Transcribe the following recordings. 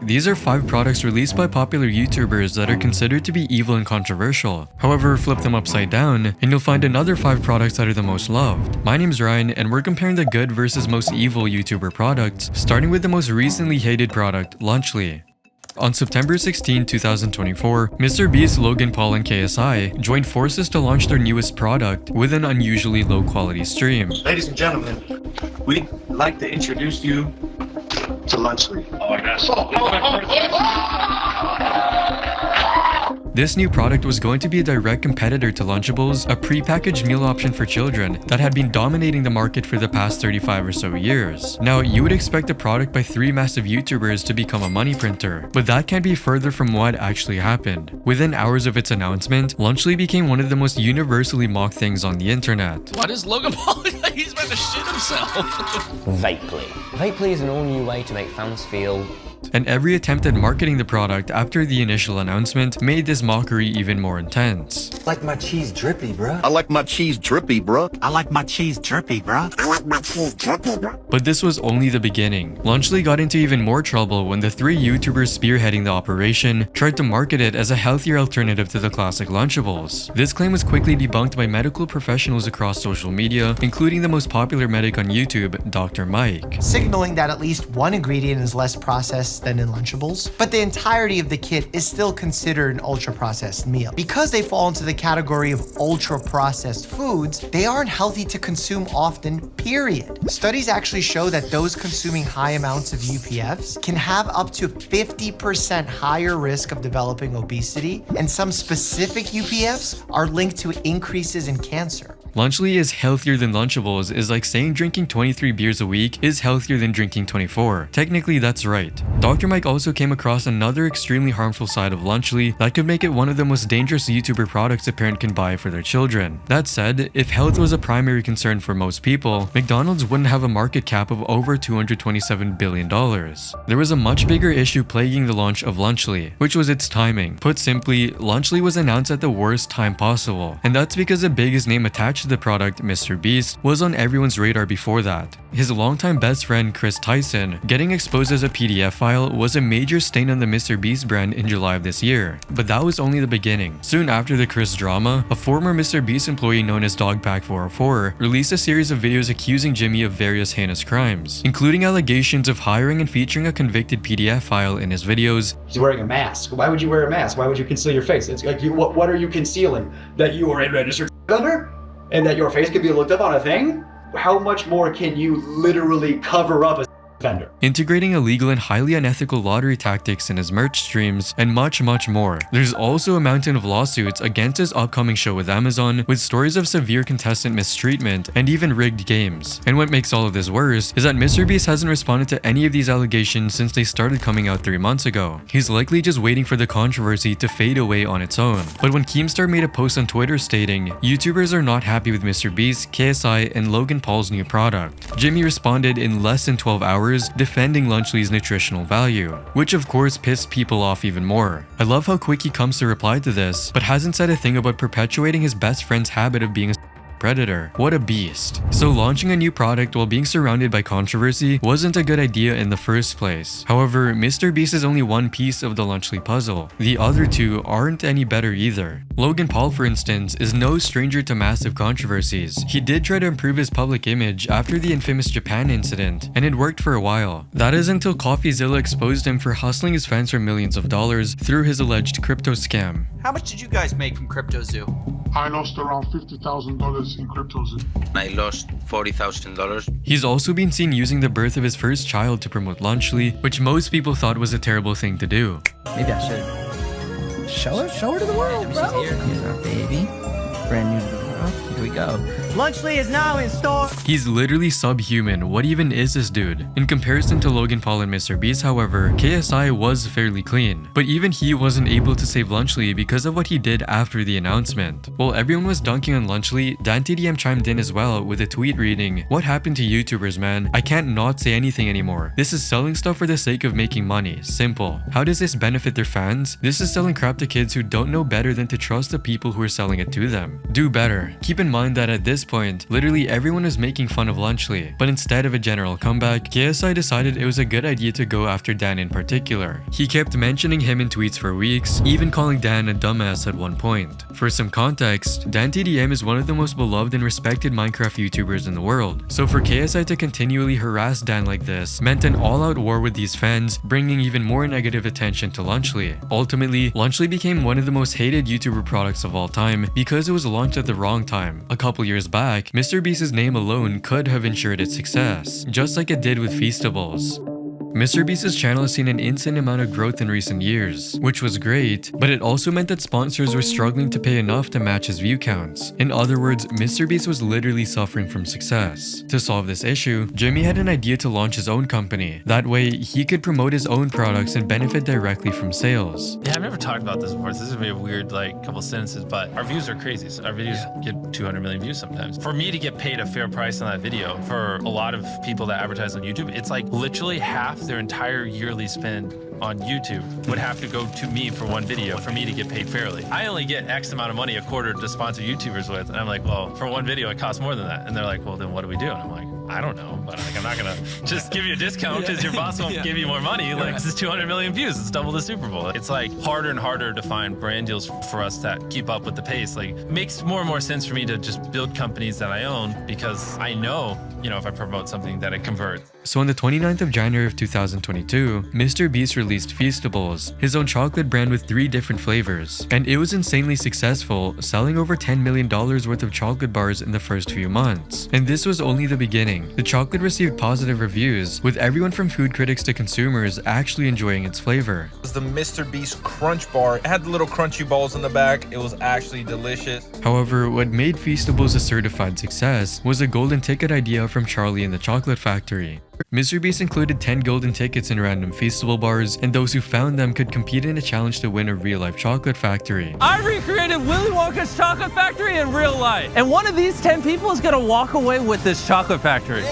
These are 5 products released by popular YouTubers that are considered to be evil and controversial. However, flip them upside down, and you'll find another 5 products that are the most loved. My name's Ryan, and we're comparing the good versus most evil YouTuber products, starting with the most recently hated product, Lunchly. On September 16, 2024, Mr. Beast, Logan Paul, and KSI joined forces to launch their newest product with an unusually low-quality stream. Ladies and gentlemen, we'd like to introduce you to Lunchly. Oh, yes. This new product was going to be a direct competitor to Lunchables, a pre-packaged meal option for children that had been dominating the market for the past 35 or so years. Now, you would expect a product by 3 massive YouTubers to become a money printer, but that can't be further from what actually happened. Within hours of its announcement, Lunchly became one of the most universally mocked things on the internet. What is Logan Paul? He's about to shit himself. Vapely. Vapely is an all-new way to make fans feel... And every attempt at marketing the product after the initial announcement made this mockery even more intense. I like my cheese drippy, bruh. I like my cheese drippy, bruh. I like my cheese drippy, bruh. I like my cheese drippy, bruh. But this was only the beginning. Lunchly got into even more trouble when the 3 YouTubers spearheading the operation tried to market it as a healthier alternative to the classic Lunchables. This claim was quickly debunked by medical professionals across social media, including the most popular medic on YouTube, Dr. Mike. Signaling that at least one ingredient is less processed than in Lunchables, but the entirety of the kit is still considered an ultra-processed meal. Because they fall into the category of ultra-processed foods, they aren't healthy to consume often, period. Studies actually show that those consuming high amounts of UPFs can have up to 50% higher risk of developing obesity, and some specific UPFs are linked to increases in cancer. Lunchly is healthier than Lunchables is like saying drinking 23 beers a week is healthier than drinking 24. Technically, that's right. Dr. Mike also came across another extremely harmful side of Lunchly that could make it one of the most dangerous YouTuber products a parent can buy for their children. That said, if health was a primary concern for most people, McDonald's wouldn't have a market cap of over $227 billion. There was a much bigger issue plaguing the launch of Lunchly, which was its timing. Put simply, Lunchly was announced at the worst time possible, and that's because the biggest name attached to the product, Mr. Beast, was on everyone's radar before that. His longtime best friend Chris Tyson getting exposed as a PDF file was a major stain on the Mr. Beast brand in July of this year, but that was only the beginning. Soon after the Chris drama, a former Mr. Beast employee known as Dogpack404 released a series of videos accusing Jimmy of various heinous crimes, including allegations of hiring and featuring a convicted PDF file in his videos. He's wearing a mask. Why would you wear a mask? Why would you conceal your face? It's like, what are you concealing? That you are a registered offender? And that your face could be looked up on a thing? How much more can you literally cover up a offender? Integrating illegal and highly unethical lottery tactics in his merch streams, and much more. There's also a mountain of lawsuits against his upcoming show with Amazon, with stories of severe contestant mistreatment and even rigged games. And what makes all of this worse is that Mr. Beast hasn't responded to any of these allegations since they started coming out 3 months ago. He's likely just waiting for the controversy to fade away on its own. But when Keemstar made a post on Twitter stating, YouTubers are not happy with Mr. Beast, KSI, and Logan Paul's new product, Jimmy responded in less than 12 hours defending Lunchly's nutritional value, which of course pissed people off even more. I love how quick he comes to reply to this, but hasn't said a thing about perpetuating his best friend's habit of being a predator. What a beast. So launching a new product while being surrounded by controversy wasn't a good idea in the first place. However, Mr. Beast is only one piece of the Lunchly puzzle. The other 2 aren't any better either. Logan Paul, for instance, is no stranger to massive controversies. He did try to improve his public image after the infamous Japan incident, and it worked for a while. That is until CoffeeZilla exposed him for hustling his fans for millions of dollars through his alleged crypto scam. How much did you guys make from CryptoZoo? I lost around $50,000 in CryptoZoo. I lost $40,000. He's also been seen using the birth of his first child to promote Lunchly, which most people thought was a terrible thing to do. Maybe I should. Show her to the world, bro. Here's our baby. Brand new to the world. Here we go. Lunchly is now in store. He's literally subhuman. What even is this dude? In comparison to Logan Paul and Mr. Beast, however, KSI was fairly clean. But even he wasn't able to save Lunchly because of what he did after the announcement. While everyone was dunking on Lunchly, DanTDM chimed in as well with a tweet reading, "What happened to YouTubers, man? I can't not say anything anymore. This is selling stuff for the sake of making money. Simple. How does this benefit their fans? This is selling crap to kids who don't know better than to trust the people who are selling it to them. Do better. Keep in mind that at this point, literally everyone was making fun of Lunchly, but instead of a general comeback, KSI decided it was a good idea to go after Dan in particular. He kept mentioning him in tweets for weeks, even calling Dan a dumbass at one point. For some context, Dan TDM is one of the most beloved and respected Minecraft YouTubers in the world, so for KSI to continually harass Dan like this meant an all-out war with these fans, bringing even more negative attention to Lunchly. Ultimately, Lunchly became one of the most hated YouTuber products of all time because it was launched at the wrong time. A couple years back, MrBeast's name alone could have ensured its success, just like it did with Feastables. MrBeast's channel has seen an insane amount of growth in recent years, which was great, but it also meant that sponsors were struggling to pay enough to match his view counts. In other words, MrBeast was literally suffering from success. To solve this issue, Jimmy had an idea to launch his own company. That way, he could promote his own products and benefit directly from sales. Yeah, I've never talked about this before. This is gonna be a weird, couple sentences, but our views are crazy. So our videos get 200 million views sometimes. For me to get paid a fair price on that video, for a lot of people that advertise on YouTube, it's like literally half their entire yearly spend on YouTube would have to go to me for one video for me to get paid fairly. I only get X amount of money a quarter to sponsor YouTubers with, and I'm like, well, for one video it costs more than that. And they're like, well, then what do we do? And I'm like, I don't know, but I'm not gonna just give you a discount because your boss won't give you more money. Like, this is 200 million views. It's double the Super Bowl. It's like harder and harder to find brand deals for us that keep up with the pace. Like, makes more and more sense for me to just build companies that I own because I know, if I promote something that it converts. So on the 29th of January of 2022, MrBeast released Feastables, his own chocolate brand with 3 different flavors. And it was insanely successful, selling over $10 million worth of chocolate bars in the first few months. And this was only the beginning. The chocolate received positive reviews, with everyone from food critics to consumers actually enjoying its flavor. It was the MrBeast Crunch Bar. It had the little crunchy balls in the back. It was actually delicious. However, what made Feastables a certified success was a golden ticket idea from Charlie and the Chocolate Factory. MrBeast included 10 golden tickets in random Feastable bars, and those who found them could compete in a challenge to win a real-life chocolate factory. I recreated Willy Wonka's chocolate factory in real life, and one of these 10 people is gonna walk away with this chocolate factory.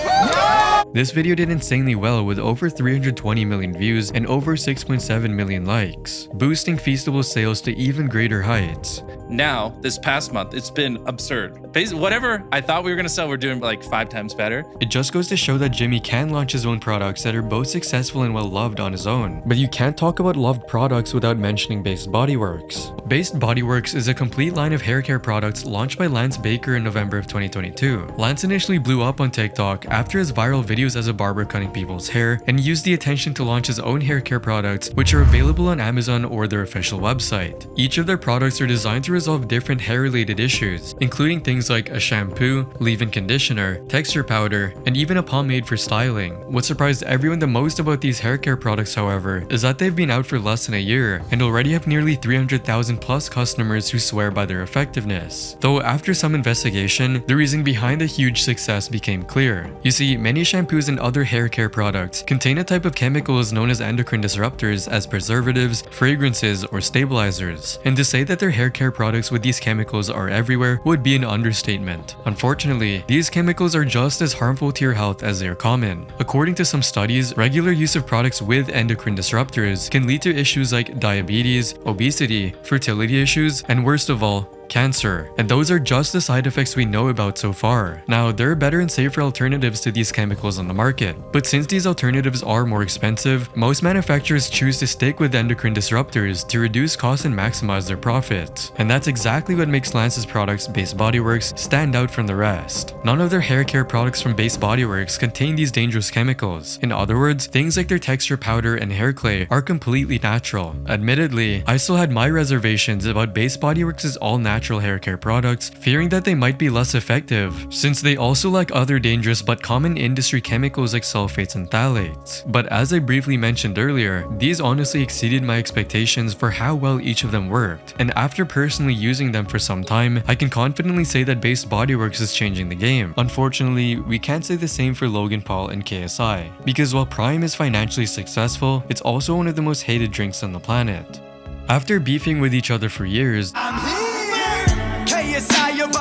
This video did insanely well with over 320 million views and over 6.7 million likes, boosting Feastable's sales to even greater heights. Now, this past month, it's been absurd. Basically, whatever I thought we were gonna sell, we're doing like 5 times better. It just goes to show that Jimmy can launch his own products that are both successful and well loved on his own. But you can't talk about loved products without mentioning Bas Body Works. Bas Body Works is a complete line of hair care products launched by Lance Baker in November of 2022. Lance initially blew up on TikTok after his viral videos as a barber cutting people's hair and used the attention to launch his own hair care products, which are available on Amazon or their official website. Each of their products are designed to resolve different hair-related issues, including things like a shampoo, leave-in conditioner, texture powder, and even a pomade for styling. What surprised everyone the most about these hair care products, however, is that they've been out for less than a year and already have nearly 300,000 plus customers who swear by their effectiveness. Though after some investigation, the reason behind the huge success became clear. You see, many shampoos and other hair care products contain a type of chemicals known as endocrine disruptors as preservatives, fragrances, or stabilizers. And to say that their hair care products with these chemicals are everywhere would be an understatement. Unfortunately, these chemicals are just as harmful to your health as they are common. According to some studies, regular use of products with endocrine disruptors can lead to issues like diabetes, obesity, fertility issues, and worst of all, cancer. And those are just the side effects we know about so far. Now, there are better and safer alternatives to these chemicals on the market, but since these alternatives are more expensive, most manufacturers choose to stick with endocrine disruptors to reduce costs and maximize their profits. And that's exactly what makes Lance's products, Bas Body Works, stand out from the rest. None of their hair care products from Bas Body Works contain these dangerous chemicals. In other words, things like their texture powder and hair clay are completely natural. Admittedly, I still had my reservations about Bas Body Works' all-natural hair care products, fearing that they might be less effective, since they also lack other dangerous but common industry chemicals like sulfates and phthalates. But as I briefly mentioned earlier, these honestly exceeded my expectations for how well each of them worked, and after personally using them for some time, I can confidently say that Bas Body Works is changing the game. Unfortunately, we can't say the same for Logan Paul and KSI, because while Prime is financially successful, it's also one of the most hated drinks on the planet. After beefing with each other for years,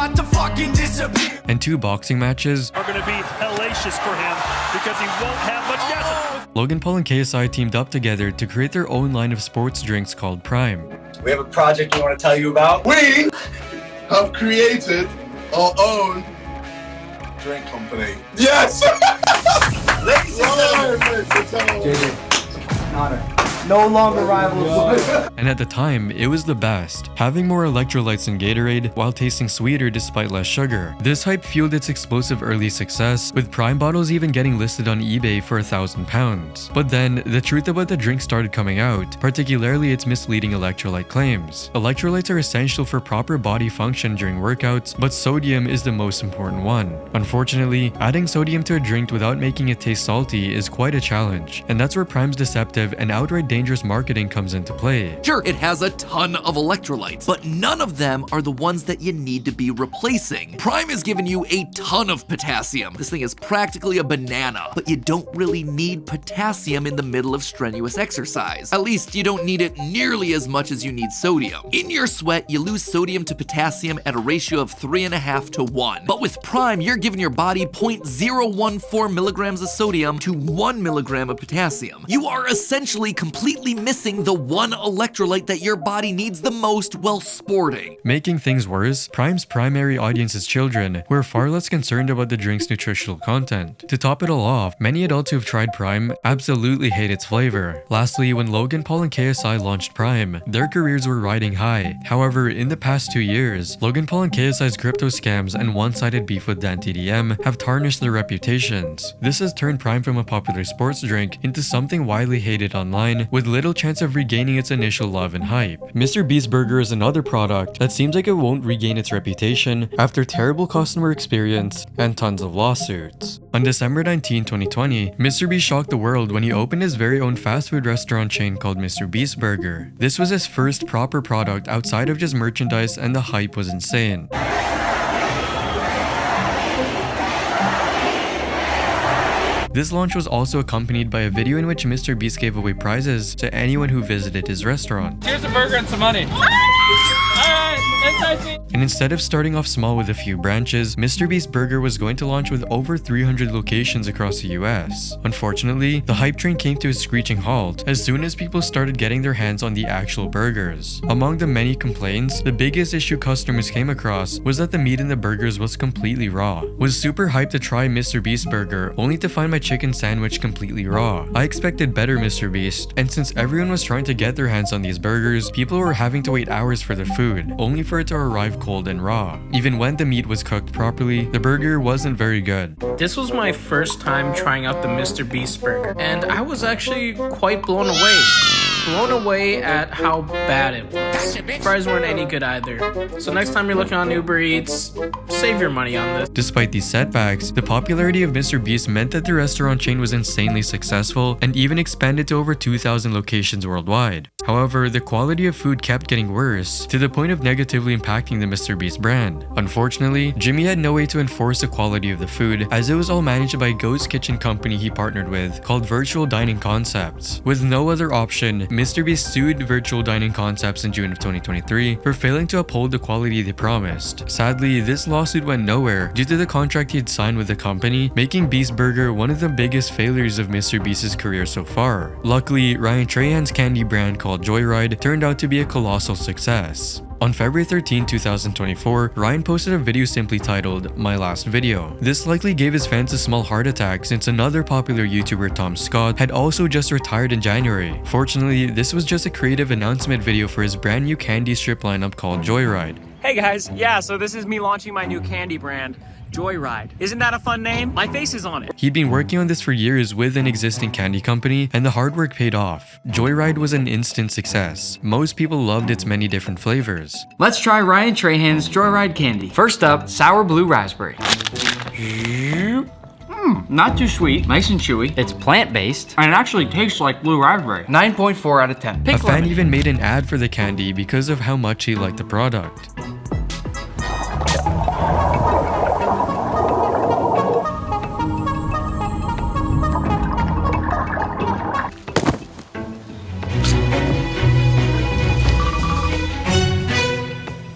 about to fucking disappear. And 2 boxing matches are gonna be hellacious for him because he won't have much gas. Logan Paul and KSI teamed up together to create their own line of sports drinks called Prime. We have a project we want to tell you about. We have created our own drink company. Yes! Ladies and JJ, honor. No longer rivals. And at the time, it was the best, having more electrolytes than Gatorade while tasting sweeter despite less sugar. This hype fueled its explosive early success, with Prime bottles even getting listed on eBay for £1,000. But then, the truth about the drink started coming out, particularly its misleading electrolyte claims. Electrolytes are essential for proper body function during workouts, but sodium is the most important one. Unfortunately, adding sodium to a drink without making it taste salty is quite a challenge, and that's where Prime's deceptive and outright dangerous marketing comes into play. Sure, it has a ton of electrolytes, but none of them are the ones that you need to be replacing. Prime has given you a ton of potassium. This thing is practically a banana, but you don't really need potassium in the middle of strenuous exercise. At least you don't need it nearly as much as you need sodium. In your sweat, you lose sodium to potassium at a ratio of 3.5 to 1. But with Prime, you're giving your body 0.014 milligrams of sodium to 1 milligram of potassium. You are essentially completely missing the one electrolyte that your body needs the most while sporting. Making things worse, Prime's primary audience is children, who are far less concerned about the drink's nutritional content. To top it all off, many adults who have tried Prime absolutely hate its flavor. Lastly, when Logan Paul and KSI launched Prime, their careers were riding high. However, in the past 2 years, Logan Paul and KSI's crypto scams and one-sided beef with Dan TDM have tarnished their reputations. This has turned Prime from a popular sports drink into something widely hated online, with little chance of regaining its initial love and hype. Mr. Beast Burger is another product that seems like it won't regain its reputation after terrible customer experience and tons of lawsuits. On December 19, 2020, Mr. Beast shocked the world when he opened his very own fast food restaurant chain called Mr. Beast Burger. This was his first proper product outside of just merchandise, and the hype was insane. This launch was also accompanied by a video in which Mr. Beast gave away prizes to anyone who visited his restaurant. Here's a burger and some money. And instead of starting off small with a few branches, Mr. Beast Burger was going to launch with over 300 locations across the US. Unfortunately, the hype train came to a screeching halt as soon as people started getting their hands on the actual burgers. Among the many complaints, the biggest issue customers came across was that the meat in the burgers was completely raw. Was super hyped to try Mr. Beast Burger, only to find my chicken sandwich completely raw. I expected better, Mr. Beast, and since everyone was trying to get their hands on these burgers, people were having to wait hours for the food, only for it to arrive cold and raw. Even when the meat was cooked properly, the burger wasn't very good. This was my first time trying out the Mr. Beast Burger, and I was actually quite blown away. Blown away at how bad it was. Fries weren't any good either. So next time you're looking on Uber Eats, save your money on this. Despite these setbacks, the popularity of Mr. Beast meant that the restaurant chain was insanely successful and even expanded to over 2,000 locations worldwide. However, the quality of food kept getting worse, to the point of negatively impacting the Mr. Beast brand. Unfortunately, Jimmy had no way to enforce the quality of the food, as it was all managed by a ghost kitchen company he partnered with called Virtual Dining Concepts. With no other option, Mr. Beast sued Virtual Dining Concepts in June of 2023 for failing to uphold the quality they promised. Sadly, this lawsuit went nowhere due to the contract he had signed with the company, making Beast Burger one of the biggest failures of Mr. Beast's career so far. Luckily, Ryan Trahan's candy brand called Joyride turned out to be a colossal success. On February 13, 2024, Ryan posted a video simply titled, "My Last Video." This likely gave his fans a small heart attack since another popular YouTuber, Tom Scott, had also just retired in January. Fortunately, this was just a creative announcement video for his brand new candy strip lineup called Joyride. Hey guys, yeah, so this is me launching my new candy brand, Joyride. Isn't that a fun name? My face is on it. He'd been working on this for years with an existing candy company, and the hard work paid off. Joyride was an instant success. Most people loved its many different flavors. Let's try Ryan Trahan's Joyride candy. First up, sour blue raspberry. Not too sweet, nice and chewy. It's plant-based, and it actually tastes like blue raspberry. 9.4 out of 10. A fan even made an ad for the candy because of how much he liked the product.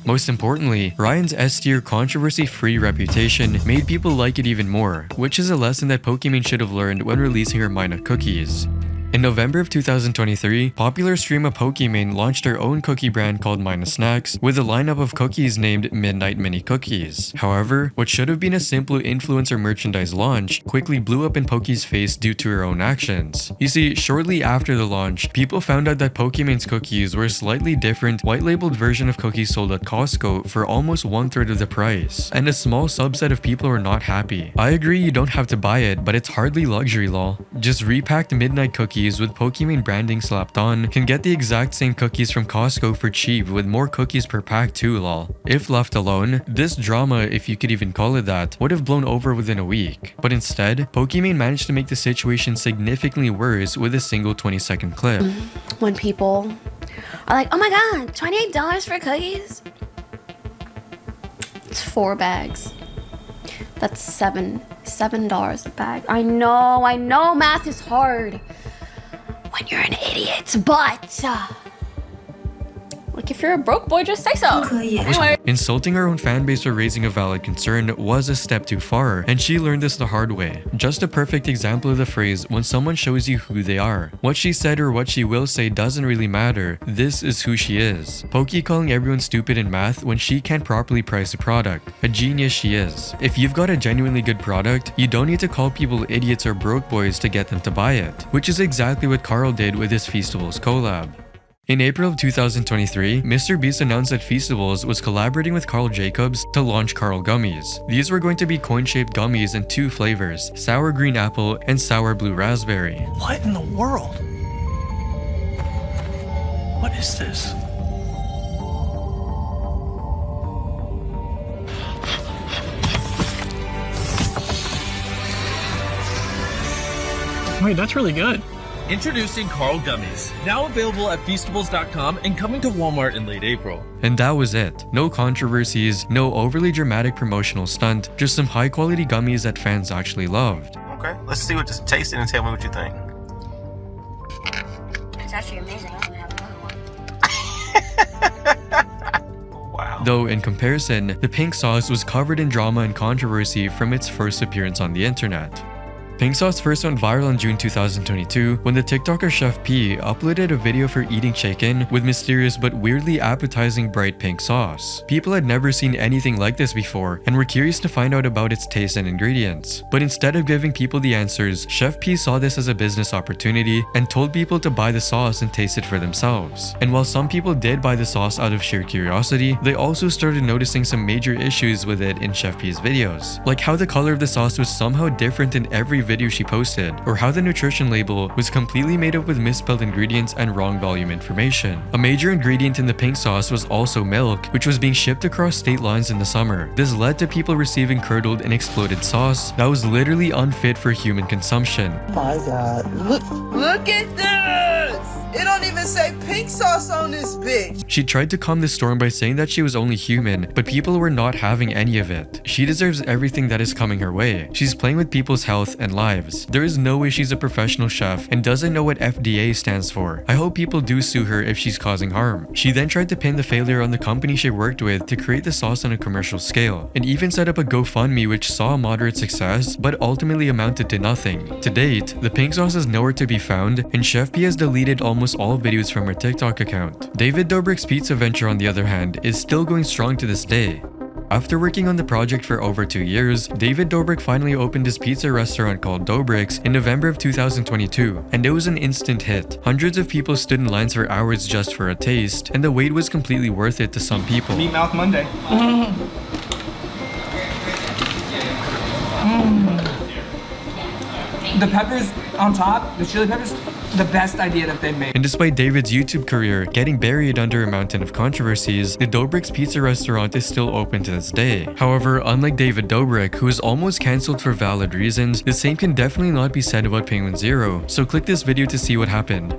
Most importantly, Ryan's S-tier controversy-free reputation made people like it even more, which is a lesson that Pokimane should have learned when releasing her Minot cookies. In November of 2023, popular streamer Pokimane launched her own cookie brand called Minus Snacks with a lineup of cookies named Midnight Mini Cookies. However, what should have been a simple influencer merchandise launch quickly blew up in Poki's face due to her own actions. You see, shortly after the launch, people found out that Pokimane's cookies were a slightly different, white-labeled version of cookies sold at Costco for almost 1/3 of the price, and a small subset of people were not happy. I agree you don't have to buy it, but it's hardly luxury lol. Just repacked midnight cookies with Pokimane branding slapped on can get the exact same cookies from Costco for cheap with more cookies per pack too lol. If left alone, this drama, if you could even call it that, would have blown over within a week. But instead, Pokimane managed to make the situation significantly worse with a single 20-second clip. When people are like, oh my god, $28 for cookies? It's 4 bags. That's $7 a bag. I know math is hard when you're an idiot, but like if you're a broke boy, just say so. Anyway. Insulting her own fanbase for raising a valid concern was a step too far, and she learned this the hard way. Just a perfect example of the phrase, when someone shows you who they are. What she said or what she will say doesn't really matter. This is who she is. Poki calling everyone stupid in math when she can't properly price a product. A genius she is. If you've got a genuinely good product, you don't need to call people idiots or broke boys to get them to buy it. Which is exactly what Karl did with his Feastables collab. In April of 2023, Mr. Beast announced that Feastables was collaborating with Karl Jacobs to launch Karl Gummies. These were going to be coin-shaped gummies in 2 flavors, sour green apple and sour blue raspberry. What in the world? What is this? Wait, that's really good. Introducing Karl Gummies, now available at Feastables.com and coming to Walmart in late April. And that was it. No controversies, no overly dramatic promotional stunt, just some high quality gummies that fans actually loved. Okay, let's see what this tasted and tell me what you think. It's actually amazing. I don't have another one. Wow. Though in comparison, the pink sauce was covered in drama and controversy from its first appearance on the internet. Pink sauce first went viral in June 2022 when the TikToker Chef P uploaded a video for eating chicken with mysterious but weirdly appetizing bright pink sauce. People had never seen anything like this before and were curious to find out about its taste and ingredients. But instead of giving people the answers, Chef P saw this as a business opportunity and told people to buy the sauce and taste it for themselves. And while some people did buy the sauce out of sheer curiosity, they also started noticing some major issues with it in Chef P's videos, like how the color of the sauce was somehow different in every video she posted, or how the nutrition label was completely made up with misspelled ingredients and wrong volume information. A major ingredient in the pink sauce was also milk, which was being shipped across state lines in the summer. This led to people receiving curdled and exploded sauce that was literally unfit for human consumption. My God, look at this! It don't even say pink sauce on this bitch. She tried to calm the storm by saying that she was only human, but people were not having any of it. She deserves everything that is coming her way. She's playing with people's health and lives. There is no way she's a professional chef and doesn't know what FDA stands for. I hope people do sue her if she's causing harm. She then tried to pin the failure on the company she worked with to create the sauce on a commercial scale, and even set up a GoFundMe which saw moderate success, but ultimately amounted to nothing. To date, the pink sauce is nowhere to be found, and Chef P has deleted almost all videos from her TikTok account. David Dobrik's pizza venture, on the other hand, is still going strong to this day. After working on the project for over 2 years, David Dobrik finally opened his pizza restaurant called Dobrik's in November of 2022, and it was an instant hit. Hundreds of people stood in lines for hours just for a taste, and the wait was completely worth it to some people. Meat Mouth Monday. The peppers on top, the chili peppers, the best idea that they made. And despite David's YouTube career getting buried under a mountain of controversies, the Dobrik's pizza restaurant is still open to this day. However, unlike David Dobrik, who was almost cancelled for valid reasons, the same can definitely not be said about Penguin Zero, so click this video to see what happened.